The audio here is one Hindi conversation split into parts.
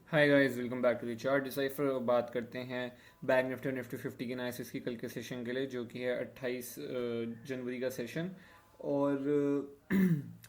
Hi guys, welcome back to the chart decipher. बात करते हैं बैंक निफ्टी और निफ्टी 50 के एनालिसिस की कल के सेशन के लिए, जो कि है 28 जनवरी का सेशन और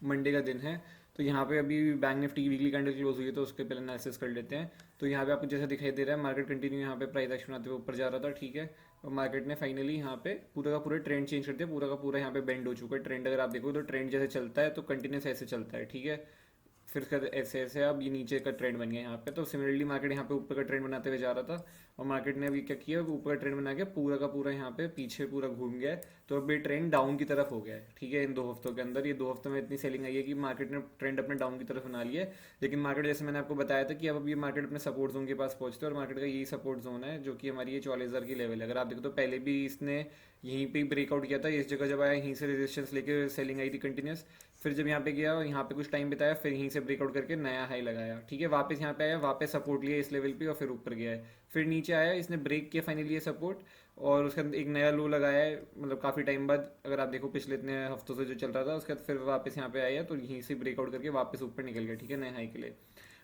मंडे का दिन है। तो यहाँ पे अभी बैंक निफ्टी की वीकली कैंडल क्लोज हुई है, तो उसके पहले एनालिसिस कर लेते हैं। तो यहाँ पे आपको जैसा दिखाई दे रहा है, मार्केट कंटिन्यू यहाँ पे प्राइस एक्शन आते हुए ऊपर जा रहा था, ठीक है। और मार्केट ने फाइनली यहाँ पे पूरा का पूरा ट्रेंड चेंज कर दिया, पूरा का पूरा यहाँ पे बेंड हो चुका है। ट्रेंड अगर आप देखो तो ट्रेंड जैसे चलता है तो कंटिन्यूस ऐसे चलता है, ठीक है। फिर उसके बाद ऐसे ऐसे अब ये नीचे का ट्रेंड बन गया यहाँ पे। तो सिमिलरली मार्केट यहाँ पे ऊपर का ट्रेंड बनाते हुए जा रहा था, और मार्केट ने अभी क्या किया, ऊपर का ट्रेंड बना के पूरा का पूरा यहाँ पे पीछे पूरा घूम गया है। तो अब ये ट्रेंड डाउन की तरफ हो गया है, ठीक है। इन 2 हफ्तों के अंदर, ये 2 हफ्तों में इतनी सेलिंग आई है कि मार्केट ने ट्रेंड अपने डाउन की तरफ बना लिया है। लेकिन मार्केट, जैसे मैंने आपको बताया था कि अब ये मार्केट अपने सपोर्ट जोन के पास पहुंचते हैं, और मार्केट का यही सपोर्ट जोन है जो कि हमारी ये 44,000 की लेवल है। अगर आप देखो तो पहले भी इसने यहीं पे ब्रेकआउट किया था, इस जगह जब आया यहीं से रेजिस्टेंस लेके सेलिंग आई थी कंटिन्यूस। फिर जब यहाँ पे गया, यहाँ पे कुछ टाइम बिताया, फिर यहीं से ब्रेकआउट करके नया हाई लगाया, ठीक है। वापस यहाँ पे आया, वापस सपोर्ट लिया इस लेवल पे, और फिर ऊपर गया है। फिर नीचे आया, इसने ब्रेक किया फाइनली ये सपोर्ट, और उसके अंदर एक नया लो लगाया है, मतलब काफ़ी टाइम बाद। अगर आप देखो पिछले इतने हफ्तों से जो चल रहा था, उसके बाद फिर वापस यहाँ पे आया, तो यहीं से ब्रेकआउट करके वापस ऊपर निकल गया, ठीक है, नए हाई के लिए।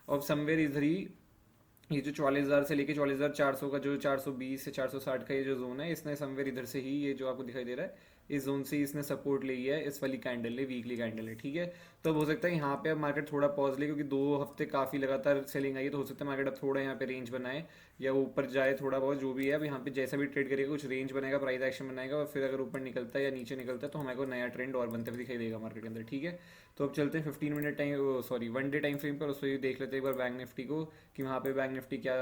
और समवेयर इधर ही ये जो 44,000 से लेके 44,400 का, जो 420 से 460 का ये जो जोन है, इसने समवेयर इधर से ही, ये जो आपको दिखाई दे रहा है, इस जोन से इसने सपोर्ट ली है। इस वाली कैंडल ने, वीकली कैंडल है, ठीक है। तो अब हो सकता है यहाँ पे अब मार्केट थोड़ा पॉज ले, क्योंकि 2 हफ्ते काफ़ी लगातार सेलिंग आई है। तो हो सकता है मार्केट अब थोड़ा यहाँ पे रेंज बनाए, या ऊपर जाए थोड़ा बहुत, जो भी है। अब यहाँ पे जैसा भी ट्रेड करेगा, कुछ रेंज बनाएगा, प्राइस एक्शन बनाएगा, और फिर अगर ऊपर निकलता है या नीचे निकलता है, तो हमारे को नया ट्रेंड और बनते हुए दिखाई देगा मार्केट के अंदर, ठीक है। तो अब चलते हैं 15 minute time, sorry 1 day time frame पर, उसको देख लेते हैं एक बार बैंक निफ्टी को, कि वहाँ पे बैंक निफ्टी क्या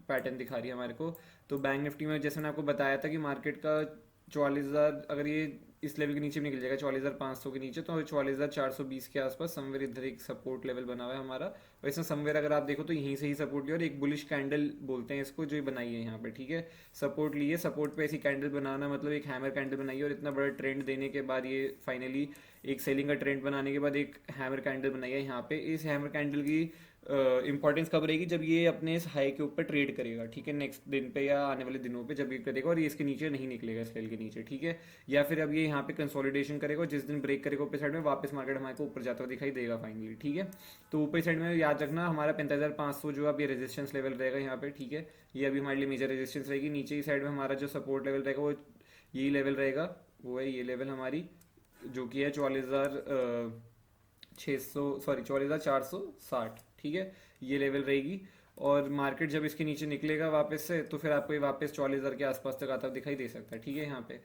पैटर्न दिखा रही है हमारे को। तो बैंक निफ्टी में जैसे मैंने आपको बताया था कि मार्केट का 44,000, अगर ये इस लेवल के नीचे भी निकल जाएगा 44,500 के नीचे, तो 44,420 के आसपास समवेयर इधर एक सपोर्ट लेवल बना हुआ है हमारा। और इसमें समवेयर अगर आप देखो तो यहीं से ही सपोर्ट लिया, और एक बुलिश कैंडल बोलते हैं इसको, जो ये बनाई है यहाँ पे, ठीक है। सपोर्ट लिए, सपोर्ट पे ऐसी कैंडल बनाना मतलब एक हैमर कैंडल बनाई है, और इतना बड़ा ट्रेंड देने के बाद ये फाइनली एक सेलिंग का ट्रेंड बनाने के बाद एक हैमर कैंडल बनाई है यहाँ पे। इस हैमर कैंडल की इंपॉर्टेंस कब रहेगी, जब ये अपने इस हाई के ऊपर ट्रेड करेगा, ठीक है, नेक्स्ट दिन पे या आने वाले दिनों पे जब ये करेगा, और ये इसके नीचे नहीं निकलेगा, इस लेवल के नीचे, ठीक है। या फिर अब ये यहाँ पे कंसोलिडेशन करेगा, और जिस दिन ब्रेक करेगा ऊपर साइड में, वापस मार्केट हमारे को ऊपर जाता हुआ दिखाई देगा फाइनली, ठीक है। तो ऊपर साइड में याद रखना, हमारा 45,500 जो अब ये रेजिस्टेंस लेवल रहेगा यहाँ पे, ठीक है। ये अभी हमारे लिए मेजर रेजिस्टेंस रहेगी। नीचे की साइड में हमारा जो सपोर्ट लेवल रहेगा वो यही लेवल रहेगा, वो है ये लेवल हमारी, जो कि है 44,600, सॉरी 44,460, ठीक है। ये लेवल रहेगी। और मार्केट जब इसके नीचे निकलेगा वापस से, तो फिर आपको ये वापस 44,000 के आसपास तक आता हुआ दिखाई दे सकता है, ठीक है। यहाँ पे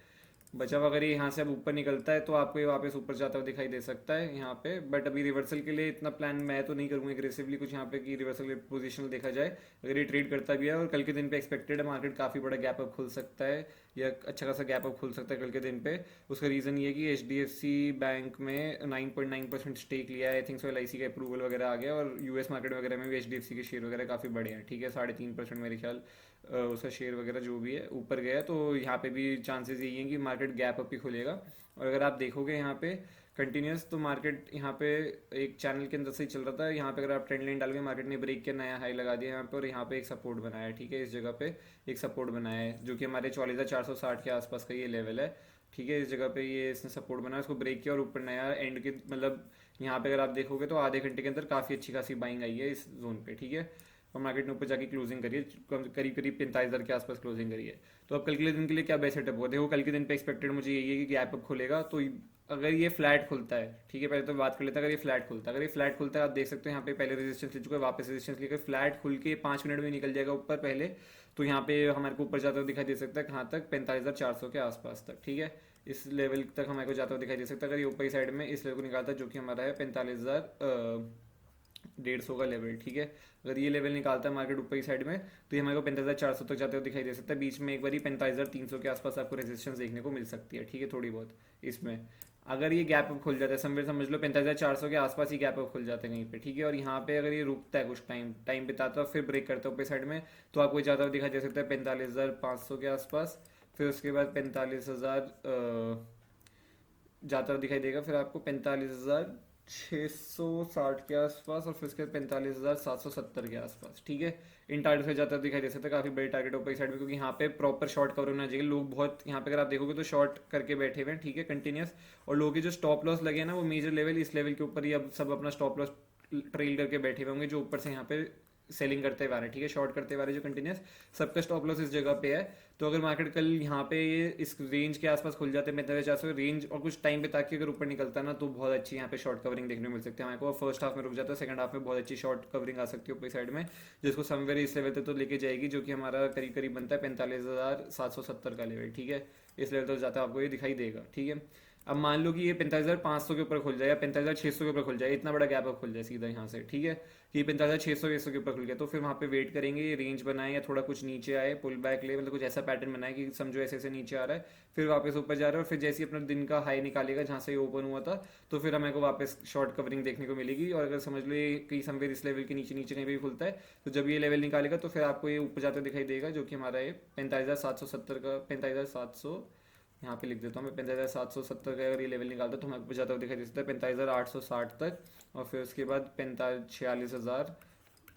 बचा हुआ अगर ये यहाँ से अब ऊपर निकलता है, तो आपको ये वापस ऊपर जाता हुआ दिखाई दे सकता है यहाँ पे। बट अभी रिवर्सल के लिए इतना प्लान मैं तो नहीं करूँगा एग्रेसिवली कुछ यहाँ पे, कि रिवर्सल पोजीशन देखा जाए। अगर ये ट्रेड करता भी है, और कल के दिन पे एक्सपेक्टेड है मार्केट काफ़ी बड़ा गैप अप खुल सकता है, या अच्छा खासा गैप अप खुल सकता है कल के दिन पे। उसका रीज़न ये है कि HDFC बैंक में 9.9% स्टेक लिया है, आई थिंक सो। LIC का अप्रूवल वगैरह आ गया, और US मार्केट वगैरह में भी HDFC के शेयर वगैरह काफ़ी बड़े हैं, ठीक है। 3.5% मेरे ख्याल उसका शेयर वगैरह जो भी है ऊपर गया है। तो यहाँ पे भी चांसेस यही हैं कि मार्केट गैप अप ही खुलेगा। और अगर आप देखोगे यहाँ पे कंटिन्यूस, तो मार्केट यहाँ पे एक चैनल के अंदर से ही चल रहा था। यहाँ पे अगर आप ट्रेंड लाइन डालोगे, मार्केट ने ब्रेक किया, नया हाई लगा दिया यहाँ पे, और यहाँ पे एक सपोर्ट बनाया है, ठीक है। इस जगह पे एक सपोर्ट बनाया है, जो कि हमारे 44,460 के आसपास का ये लेवल है, ठीक है। इस जगह पे ये इसने सपोर्ट बनाया, उसको ब्रेक किया, और ऊपर नया एंड के, मतलब यहाँ पे अगर आप देखोगे तो आधे घंटे के अंदर काफ़ी अच्छी खासी बाइंग आई है इस जोन पे, ठीक है। और मार्केट ने ऊपर जाके क्लोजिंग करी है, करीब करीब 45,000 के आसपास क्लोजिंग करी है। तो अब कल के दिन के लिए क्या बेस्ट सेटअप होगा, देखो कल के दिन पे एक्सपेक्टेड मुझे यही है कि गैप अप खुलेगा। तो अगर ये फ्लैट खुलता है, ठीक है, पहले तो बात कर लेते हैं। अगर ये फ्लैट खुलता है, अगर ये फ्लैट खुलता है, आप देख सकते हो यहाँ पे पहले रेजिस्टेंस ले चुका है, वापस रेजिस्टेंस लेकर फ्लैट खुल के 5 मिनट में निकल जाएगा ऊपर पहले। तो यहाँ पे हमारे को ऊपर जाता हुआ दिखाई दे सकता है, कहाँ तक, 45,400 के आसपास तक, ठीक है। इस लेवल तक हमारे को जाता हुआ दिखाई दे सकता है, अगर ये ऊपर की साइड में इस लेवल को निकालता है, जो कि हमारा है 45,150 का लेवल, ठीक है। अगर ये लेवल निकालता है मार्केट ऊपर की साइड में, तो ये हमारे को 45,400 तक जाते हुए दिखाई दे सकता है। बीच में एक बार 45,300 के आसपास आपको रेजिस्टेंस देखने को मिल सकती है, ठीक है, थोड़ी बहुत इसमें। अगर ये गैप अप खुल जाता है, समझ लो 45,400 के आसपास ही गैप अप खुल जाता है कहीं पे, ठीक है। और यहाँ पे अगर ये रुकता है, कुछ टाइम बिताता है, फिर ब्रेक करता है ऊपर साइड में, तो आपको ज़्यादा दिखाई दे सकता है 45,500 के आसपास। फिर उसके बाद 45,000 जाता हुआ दिखाई देगा, फिर आपको 45,660 के आसपास, और फिर उसके बाद 45,770 के आसपास, ठीक है। इन टारगेट से जाता हुआ दिखाई दे सकता है, काफ़ी बड़े टारगेट ऊपर साइड में, क्योंकि यहाँ पे प्रॉपर शॉर्ट कवर होना चाहिए। लोग बहुत यहाँ पे अगर आप देखोगे तो शॉर्ट करके बैठे हुए हैं, ठीक है, कंटिन्यूस। और लोगों के जो स्टॉप लॉस लगे हैं ना, वो मेजर लेवल, इस लेवल के ऊपर ही अब सब अपना स्टॉप लॉस ट्रेल करके बैठे हुए होंगे, जो ऊपर से यहाँ पे सेलिंग करते हुए आ रहे हैं, ठीक है, शॉर्ट करते हुए आ रहे हैं जो कंटिन्यूस, सबका स्टॉप लॉस इस जगह पे है। तो अगर मार्केट कल यहाँ पे ये इस रेंज के आसपास खुल जाते हैं 45,400 रेंज और कुछ टाइम पे ताकि अगर ऊपर निकलता है ना, तो बहुत अच्छी यहाँ पे शॉर्ट कवरिंग देखने को मिल सकती है हमारे को। फर्स्ट हाफ में रुक जाता है, सेकंड हाफ में बहुत अच्छी शॉर्ट कवरिंग आ सकती है ऊपर साइड में, जिसको समवेयर इस लेवल तक तो लेके जाएगी, जो कि हमारा करीब करीब बनता है 45,770 का लेवल, ठीक है। इस लेवल तक जाता है आपको ये दिखाई देगा, ठीक है। अब मान लो कि ये 45,500 के ऊपर खुल जाए या 45,600 के ऊपर खुल जाए, इतना बड़ा गैप अब खुल जाए सीधा यहाँ से, ठीक है, कि 45,600 के ऊपर खुल गया, तो फिर वहाँ पे वेट करेंगे, ये रेंज बनाए या थोड़ा कुछ नीचे आए, पुल बैक ले, मतलब कुछ ऐसा पैटर्न बनाए कि समझो ऐसे ऐसे नीचे आ रहा है, फिर वापस ऊपर जा रहा है, और फिर जैसे ही अपना दिन का हाई निकालेगा जहाँ से ये ओपन हुआ था, तो फिर हमें को वापस शॉर्ट कवरिंग देखने को मिलेगी। और अगर समझ लो ये कहीं समवेयर इस लेवल के नीचे नीचे कहीं भी खुलता है, तो जब ये लेवल निकालेगा तो फिर आपको ये ऊपर जाते दिखाई देगा, जो कि हमारा ये 45,770 का 45,700 यहाँ पे लिख देता हूँ मैं, 45,770 का अगर ये लेवल निकालता है तो हमें ऊपर जाता हुआ दिखाई दे सकता है 45,860 तक, और फिर उसके बाद 46,000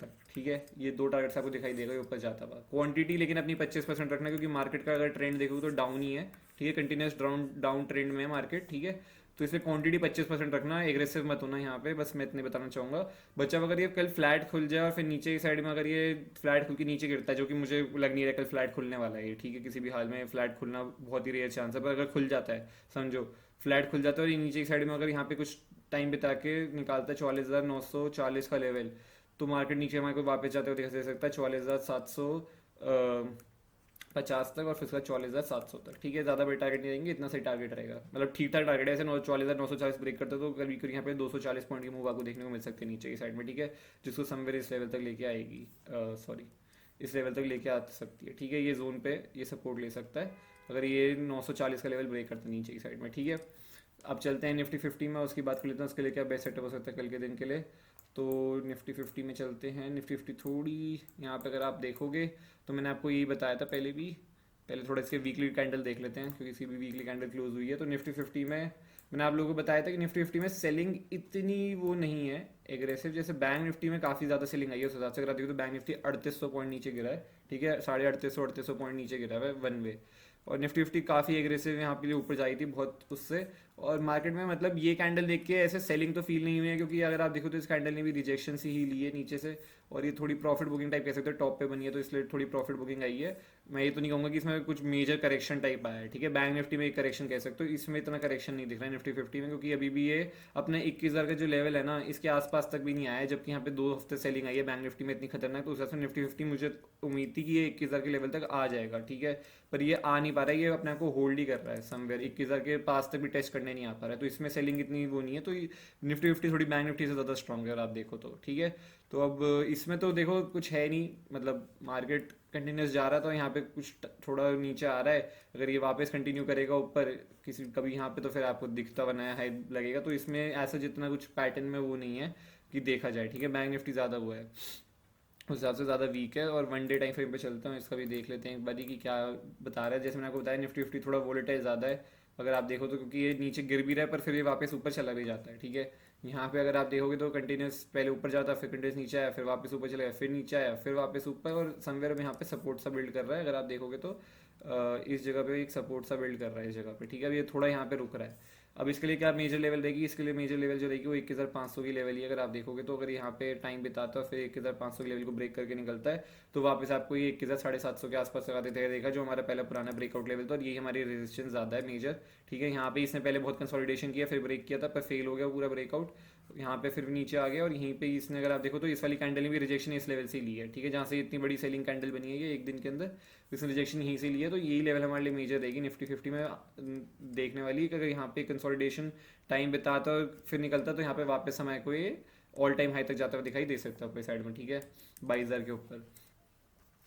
तक, ठीक है। ये दो टारगेट्स आपको दिखाई देगा ये ऊपर जाता हुआ। क्वांटिटी लेकिन अपनी 25% रखना, क्योंकि मार्केट का अगर ट्रेंड देखोगे तो डाउन ही है, ठीक है, कंटिन्यूस डाउन ट्रेंड में है मार्केट, ठीक है। तो इसलिए क्वांटिटी 25% रखना, एग्रेसिव मत होना यहाँ पे, बस मैं इतने बताना चाहूँगा। बच्चा अगर ये कल फ्लैट खुल जाए और फिर नीचे की साइड में अगर ये फ्लैट खुल के नीचे गिरता है, जो कि मुझे लग नहीं रहा कल फ्लैट खुलने वाला है ये, ठीक है, किसी भी हाल में फ्लैट खुलना बहुत ही रेयर चांस है, पर अगर खुल जाता है, समझो फ्लैट खुल जाता है और ये नीचे की साइड में अगर यहाँ पे कुछ टाइम बिता के निकालता है 44,940 का लेवल, तो मार्केट नीचे हमारे को वापस जाते हुए दिखा दे सकता है 44,750 तक, और फिर उसका 44,700 तक, ठीक है। ज़्यादा बड़े टारगेट नहीं रहेंगे, इतना सही टारगेट रहेगा, मतलब ठीक ठाक टारगेट है। ऐसे 44,940 ब्रेक करते तो कभी कभी यहाँ पे 240 पॉइंट की मूव आपको देखने को मिल सकती है नीचे की साइड में, ठीक है, जिसको समवेयर इस लेवल तक लेके आएगी, सॉरी इस लेवल तक लेके आ सकती है, ठीक है। ये जोन पे ये सपोर्ट ले सकता है अगर ये 940 का लेवल ब्रेक करता है नीचे की साइड में, ठीक है। अब चलते हैं निफ्टी 50 में, उसकी बात कर लेते हैं उसके लिए क्या बेस्ट सेटअप हो सकता है कल के दिन के लिए। तो निफ्टी 50 में चलते हैं। निफ्टी 50 थोड़ी यहाँ पे अगर आप देखोगे तो मैंने आपको यही बताया था पहले भी, पहले थोड़ा इसके वीकली कैंडल देख लेते हैं, क्योंकि इसकी भी वीकली कैंडल क्लोज हुई है। तो निफ्टी 50 में मैंने आप लोगों को बताया था कि निफ्टी 50 में सेलिंग इतनी वो नहीं है एग्रेसिव, जैसे बैंक निफ्टी में काफ़ी ज़्यादा सेलिंग आई है उस हिसाब से। अगर आप देखो तो बैंक निफ्टी 3800 पॉइंट नीचे गिरा है, ठीक है, 3850 पॉइंट नीचे गिरा है वन वे। और निफ्टी 50 काफ़ी एग्रेसिव यहाँ के लिए ऊपर जाई थी बहुत उससे, और मार्केट में मतलब ये कैंडल देख के ऐसे सेलिंग तो फील नहीं हुई है, क्योंकि अगर आप देखो तो इस कैंडल ने भी रिजेक्शन से ही ली है नीचे से, और ये थोड़ी प्रॉफिट बुकिंग टाइप कह सकते हो, टॉप पे बनी है तो इसलिए थोड़ी प्रॉफिट बुकिंग आई है। मैं ये तो नहीं कहूँगा कि इसमें कुछ मेजर करेक्शन टाइप आया है, ठीक है। बैंक निफ्टी में एक करेक्शन कह सकते हो, इसमें इतना करेक्शन नहीं दिख रहा है निफ्टी 50 में, क्योंकि अभी भी ये अपने 21,000 का जो लेवल है ना इसके आसपास तक भी नहीं आया है, जबकि यहाँ पे 2 हफ्ते सेलिंग आई है बैंक निफ्टी में इतनी खतरनाक। तो उस हिसाब से निफ्टी 50 मुझे उम्मीद थी कि ये 21,000 के लेवल तक आ जाएगा, ठीक है, पर ये आ नहीं पा रहा है, ये अपने आप को होल्ड ही कर रहा है समवेयर, 21,000 के पास तक भी टेस्ट करने नहीं आ पा रहा है, तो इसमें सेलिंग इतनी वो नहीं है। तो निफ्टी 50 थोड़ी बैंक निफ्टी से ज़्यादा स्ट्रॉन्ग है अगर आप देखो तो, ठीक है। तो अब इसमें तो देखो कुछ है नहीं, मतलब मार्केट कंटिन्यूस जा रहा था, यहाँ पे कुछ थोड़ा नीचे आ रहा है, अगर ये वापस कंटिन्यू करेगा ऊपर किसी कभी यहाँ पे, तो फिर आपको दिखता हुआ नया हाई लगेगा। तो इसमें ऐसा जितना कुछ पैटर्न में वो नहीं है कि देखा जाए, ठीक है। बैंक निफ्टी ज़्यादा हुआ है, उस हिसाब से ज़्यादा वीक है। और वन डे टाइम फ्रेम पे चलता हूँ, इसका भी देख लेते हैं एक बार कि क्या बता रहा है। जैसे मैंने आपको बताया निफ्टी 50 थोड़ा वोलेटाइल ज़्यादा है अगर आप देखो तो, क्योंकि ये नीचे गिर भी रहा है पर फिर ये वापस ऊपर चला भी जाता है, ठीक है। यहाँ पे अगर आप देखोगे तो कंटिन्यूस पहले ऊपर जाता है, फिर कंटिन्यूस नीचे आया, फिर वापस ऊपर चला गया, फिर नीचे आया, फिर वापस ऊपर, और समवेयर में यहाँ पे सपोर्ट सा बिल्ड कर रहा है अगर आप देखोगे तो। इस जगह पे एक सपोर्ट सा बिल्ड कर रहा है इस जगह पे, ठीक है। अब ये थोड़ा यहाँ पे रुक रहा है। अब इसके लिए क्या मेजर लेवल रहेगी, इसके लिए मेजर लेवल जो रहेगी वो 21,500 की लेवल ही है। अगर आप देखोगे तो अगर यहाँ पे टाइम बिताता है फिर 21,500 के लेवल को ब्रेक करके निकलता है, तो वापस आपको ये 21,750 के आसपास लगा देते देखा, जो हमारा पहला पुराना ब्रेकआउट लेवल था, और ये हमारी रेजिस्टेंस ज़्यादा है मेजर, ठीक है। यहाँ पे इसने पहले बहुत कंसोलिडेशन किया, फिर ब्रेक किया था, पर फेल हो गया पूरा ब्रेकआउट, यहाँ पे फिर नीचे आ गया, और यहीं पे इसने अगर आप देखो तो इस वाली कैंडल ने भी रिजेक्शन इस लेवल से ली है, ठीक है, जहाँ से इतनी बड़ी सेलिंग कैंडल बनी है ये एक दिन के अंदर, इसने रिजेक्शन यहीं से लिया। तो यही लेवल हमारे लिए मेजर रहेगी निफ्टी 50 में देखने वाली, कि अगर यहाँ पे कंसोलिडेशन टाइम बिताता और फिर निकलता, तो यहाँ पे वापस हमारे को ये ऑल टाइम हाई तक जाता हुआ दिखाई दे सकता है ऊपर साइड में, ठीक है, 22,000 के ऊपर।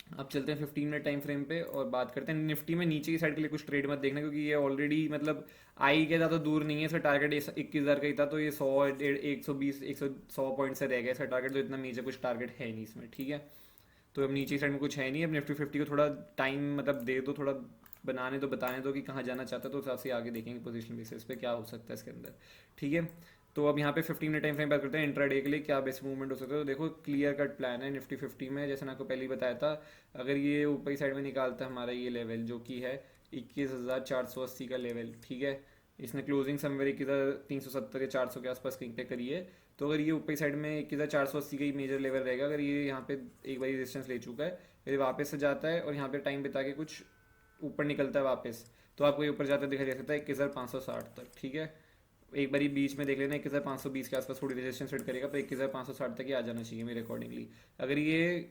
अब चलते हैं 15 मिनट टाइम फ्रेम पे और बात करते हैं निफ्टी में। नीचे की साइड के लिए कुछ ट्रेड मत देखना, क्योंकि ये ऑलरेडी मतलब आई के ज़्यादा दूर नहीं है, इसका टारगेट 21,000 का ही था, तो ये 100 120 100 पॉइंट से रह गया इसका टारगेट, तो इतना मेजर कुछ टारगेट है नहीं इसमें, ठीक है। तो अब नीचे साइड में कुछ है नहीं। अब निफ्टी 50 को थोड़ा टाइम मतलब दे दो, थोड़ा बनाने दो, बताने दो कि कहाँ जाना चाहता है, तो उस हिसाब से आगे देखेंगे पोजीशन बेसिस पे क्या हो सकता है इसके अंदर, ठीक है। तो अब यहाँ पे 15 मिनट टाइम फ्रेम बात करते हैं इंट्राडे के लिए क्या बेस्ट मूवमेंट हो सकता है। तो देखो क्लियर कट प्लान है निफ्टी 50 में, जैसे मैं आपको पहले ही बताया था, अगर ये ऊपरी साइड में निकालता है हमारा ये लेवल जो कि है 21,480 का लेवल, ठीक है, इसने क्लोजिंग समवेयर 21,370 या 400 के आसपास कहीं पे करी है। तो अगर ये ऊपरी साइड में 21,480 का ही मेजर लेवल रहेगा, अगर ये यहाँ पे एक बार रेजिस्टेंस ले चुका है, फिर वापस से जाता है और यहाँ पे टाइम बिता के कुछ ऊपर निकलता है वापस, तो आपको ये ऊपर जाता दिखाई दे सकता है 21,560 तक। ठीक है, एक बारी बीच में देख लेना 21,520 के आसपास थोड़ी रेजिस्टेंस सेट करेगा, पर 21,560 तक ही आ जाना चाहिए मेरे अकॉर्डिंगली। अगर ये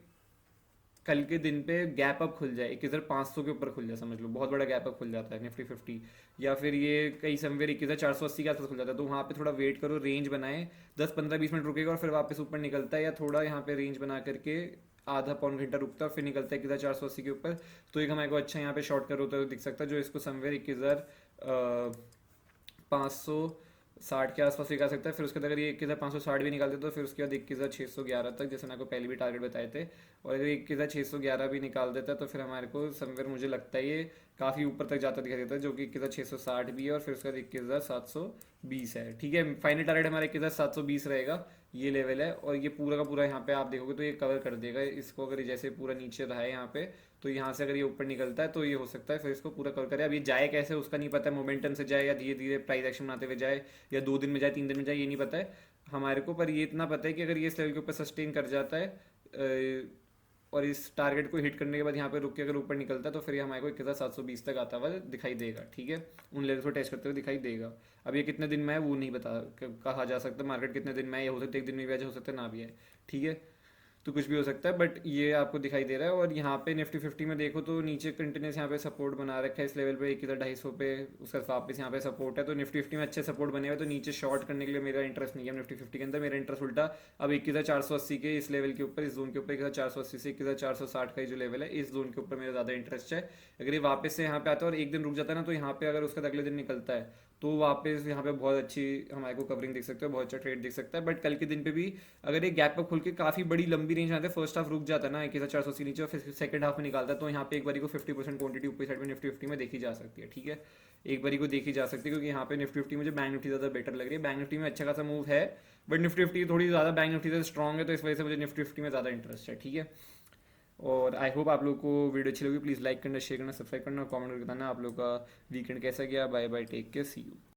कल के दिन पे गैप अप खुल जाए 21,500 के ऊपर खुल जाए, समझ लो बहुत बड़ा गैप अप खुल जाता है निफ्टी 50, या फिर ये कई समवेयर 21,480 के आसपास खुल जाता है, तो वहाँ पे थोड़ा वेट करो, रेंज बनाए, 10-15-20 मिनट रुकेगा और फिर वापस ऊपर निकलता है, या थोड़ा यहाँ पे रेंज बना करके आधा पौन घंटा रुकता है फिर निकलता है 21,480 के ऊपर, तो एक हमारे को अच्छा यहाँ पे शॉर्ट कर होता है दिख सकता है, जो इसको समवेयर 21,560 के आसपास दिखा सकता है। फिर उसके बाद अगर ये 21,560 भी निकालते तो फिर उसके बाद 21,611 तक, जैसे मैंने आपको पहले भी टारगेट बताए थे, और अगर 21,611 भी निकाल देता है तो फिर हमारे को समवेयर मुझे लगता है ये काफ़ी ऊपर तक जाता दिखाई देता है, जो कि 21,660 भी है, और फिर उसके बाद 21,720 है। ठीक है, फाइनल टारगेट हमारा 21,720 रहेगा, ये लेवल है, और ये पूरा का पूरा यहाँ पे आप देखोगे तो ये कवर कर देगा इसको। अगर जैसे पूरा नीचे रहा है यहाँ पे, तो यहाँ से अगर ये ऊपर निकलता है तो ये हो सकता है फिर इसको पूरा कवर करे। अब ये जाए कैसे उसका नहीं पता है, मोमेंटम से जाए या धीरे धीरे प्राइस एक्शन बनाते हुए जाए, या 2 दिन में जाए 3 दिन में जाए, ये नहीं पता है हमारे को, पर ये इतना पता है कि अगर ये इस लेवल के ऊपर सस्टेन कर जाता है और इस टारगेट को हिट करने के बाद यहाँ पे रुक के अगर ऊपर निकलता है तो फिर ये हमारे को 21,720 तक आता हुआ दिखाई देगा। ठीक है, उन लेवल्स को टेस्ट करते हुए दिखाई देगा। अब ये कितने दिन में है वो नहीं बता कहा जा सकता, मार्केट कितने दिन में है, ये हो सकता है 1 दिन में भी आ जाए, हो सकता है ना भी है। ठीक है, तो कुछ भी हो सकता है, बट ये आपको दिखाई दे रहा है। और यहाँ पे निफ्टी 50 में देखो तो नीचे कंटिन्यूस यहाँ पे सपोर्ट बना रखा है इस लेवल पे 21,250 पे, उसका वापस यहाँ पे सपोर्ट है, तो निफ्टी 50 में अच्छे सपोर्ट बने हुए, तो नीचे शॉर्ट करने के लिए मेरा इंटरेस्ट नहीं है निफ्टी 50 के अंदर। मेरा इंटरेस्ट उल्टा अब 21,480 के इस लेवल के ऊपर, इस जोन के ऊपर 21,480 से 21,460 का जो लेवल है, इस जोन के ऊपर मेरा ज़्यादा इंटरेस्ट है। अगर ये वापस से यहाँ पे आता है और 1 दिन रुक जाता है ना, तो यहाँ पे अगर उसका अगले दिन निकलता है तो वापस यहाँ पे बहुत अच्छी हमारे को कवरिंग दिख सकते हो, बहुत अच्छा ट्रेड दिख सकता है। बट कल के दिन पे भी अगर ये गैप अप खुल के काफ़ी बड़ी लंबी रेंज आते हैं, फर्स्ट हाफ रुक जाता है ना 21,480 के नीचे और फिर सेकंड हाफ में निकालता है, तो यहाँ पे एक बारी को 50% क्वांटिटी ऊपर साइड में निफ्टी 50 में देखी जा सकती है। ठीक है, एक बारी को देखी जा सकती है, क्योंकि यहाँ पे निफ्टी 50 मुझे बैंक निफ्टी ज़्यादा बेटर लग रही है। बैंक निफ्टी में अच्छा खासा मूव है, बट निफ्टी 50 थोड़ी ज़्यादा बैंक निफ्टी से स्ट्रॉग है, तो इस वजह से मुझे निफ्टी 50 में ज़्यादा इंटरेस्ट है। ठीक है, और आई होप आप लोग को वीडियो अच्छी लगी, प्लीज़ लाइक करना, शेयर करना, सब्सक्राइब करना और कमेंट करके बताना आप लोग का वीकेंड कैसा गया। Bye bye, take care, see you.